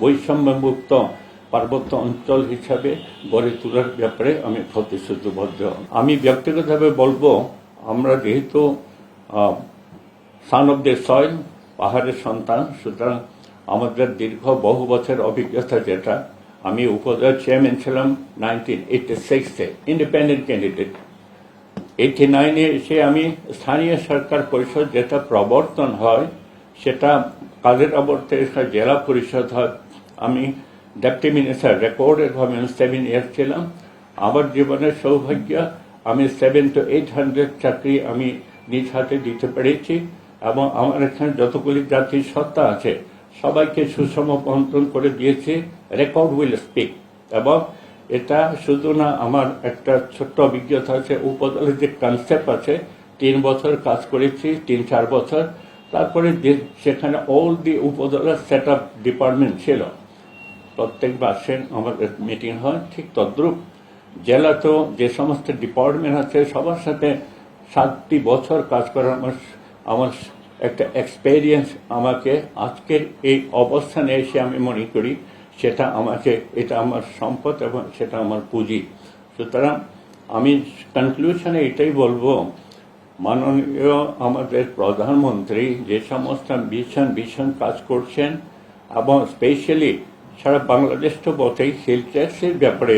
বৈষম্যমুক্ত পার্বত্য অঞ্চল হিসাবে গড়ে তোলার ব্যাপারে আমি প্রতিশ্রুতিবদ্ধ। আমি ব্যক্তিগতভাবে বলবো, আমরা যেহেতু সান অফ দ্য সয়েল, পাহাড়ের সন্তান, সুতরাং আমাদের দীর্ঘ বহু বছর অভিজ্ঞতা, যেটা আমি উপজেলা চেয়ারম্যান ছিলাম 1986-এ, ইন্ডিপেন্ডেন্ট ক্যান্ডিডেট। 89-এ এসে আমি স্থানীয় সরকার পরিষদ যেটা প্রবর্তন হয়, সেটা কাজের আবর্তে জেলা পরিষদ হয়। আমি ডেপুটি মিনিস্টার রেকর্ডেডভাবে 7 ইয়ার ছিলাম। আমার জীবনের সৌভাগ্য, আমি 700 to 800 চাকরি আমি নিজ হাতে দিতে পেরেছি, এবং আমার এখানে যতগুলি জাতির সত্তা আছে সবাইকে সুষম বন্টন করে দিয়েছি। Record will speak. এবং এটা শুধু না, আমার একটা ছোট্ট অভিজ্ঞতা আছে। উপজেলার যে কনসেপ্ট আছে, 3 বছর কাজ করেছি, 3-4 বছর। তারপরে সেখানে অল দি উপজেলার সেট আপ ডিপার্টমেন্ট ছিল, প্রত্যেক মাসে আমাদের মিটিং হয়। ঠিক তদ্রুপ জেলাতেও যে সমস্ত ডিপার্টমেন্ট আছে সবার সাথে 7টি বছর কাজ করার আমার একটা এক্সপেরিয়েন্স আমাকে আজকের এই অবস্থানে এসে আমি মনে করি সেটা এটা আমার সম্পদ এবং সেটা আমার পুঁজি। সুতরাং আমি কনক্লুশনে এটাই বলবো, মাননীয় আমাদের প্রধানমন্ত্রী যে সমস্ত ভীষণ কাজ করছেন, এবং স্পেশালি সারা বাংলাদেশ তো বটেই, হিল ট্যাক্সের ব্যাপারে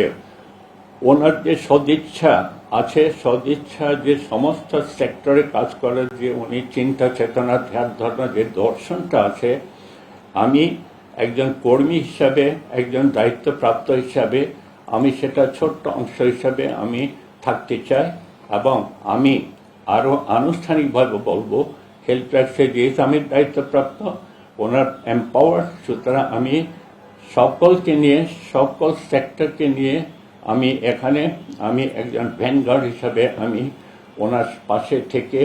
ওনার যে সদিচ্ছা আছে, সদিচ্ছা যে সমস্ত সেক্টরে কাজ করার যে উনি চিন্তা চেতনা, ধ্যান ধারণা, যে দর্শনটা আছে, আমি একজন কর্মী হিসাবে, একজন দায়িত্বপ্রাপ্ত হিসাবে আমি সেটা ছোট্ট অংশ হিসাবে আমি থাকতে চাই। এবং আমি আরও আনুষ্ঠানিকভাবে বলবো, হেলথ ট্যাক্সে যেহেতু আমি দায়িত্বপ্রাপ্ত, ওনার এম্পাওয়ার, সুতরাং আমি সকলকে নিয়ে, সকল সেক্টরকে নিয়ে আমি একজন ভ্যানগার্ড হিসাবে আমি ওনার পাশে থেকে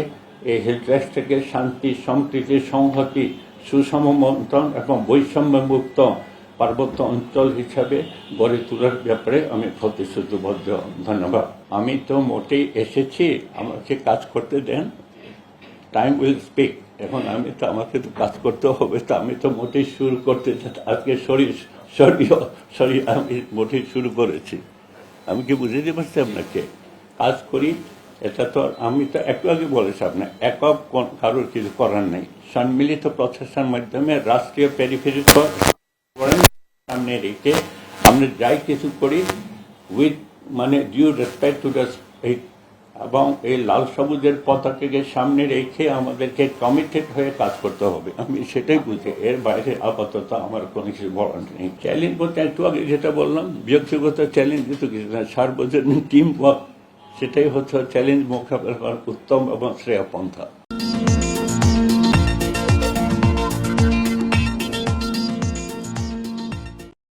এই হেলথ ট্যাক্স থেকে শান্তি, সম্প্রীতি, সংহতি, সুষম বন্টন এবং বৈষম্যমুক্ত পার্বত্য অঞ্চল হিসাবে গড়ে তোলার ব্যাপারে আমি প্রতিশ্রুতিবদ্ধ। ধন্যবাদ। আমি তো মোটেই এসেছি, আমাকে কাজ করতে দেন, টাইম উইল স্পিক। এখন আমাকে তো কাজ করতে হবে, তো আমি তো মোটেই শুরু করতে আজকে সরি আমি মোটেই শুরু করেছি। আমি কি বুঝাতে পারছি আপনাকে? কাজ করি, এটা তো আমি তো একটু আগে বলেছি আপনার একক কারোর কিছু করার নেই। সম্মিলিত প্রচেষ্টার মাধ্যমে রাষ্ট্রীয় পেরিফেরি সামনে রেখে আমরা যাই কিছু করি with due respect to the এবং এই লাল সবুজের পতাকাকে সামনে রেখে আমাদেরকে কমিটেড হয়ে কাজ করতে হবে। আমি সেটাই বুঝি, এর বাইরে আপাতত আমার কোনো কিছু বলার নেই। চ্যালেঞ্জ বলতে একটু আগে যেটা বললাম, ব্যক্তিগত চ্যালেঞ্জ কিন্তু কিছু না, সার্বজনীন টিম ওয়ার্ক, সেটাই হচ্ছে চ্যালেঞ্জ মোকাবেলা করার উত্তম এবং শ্রেয় পন্থা।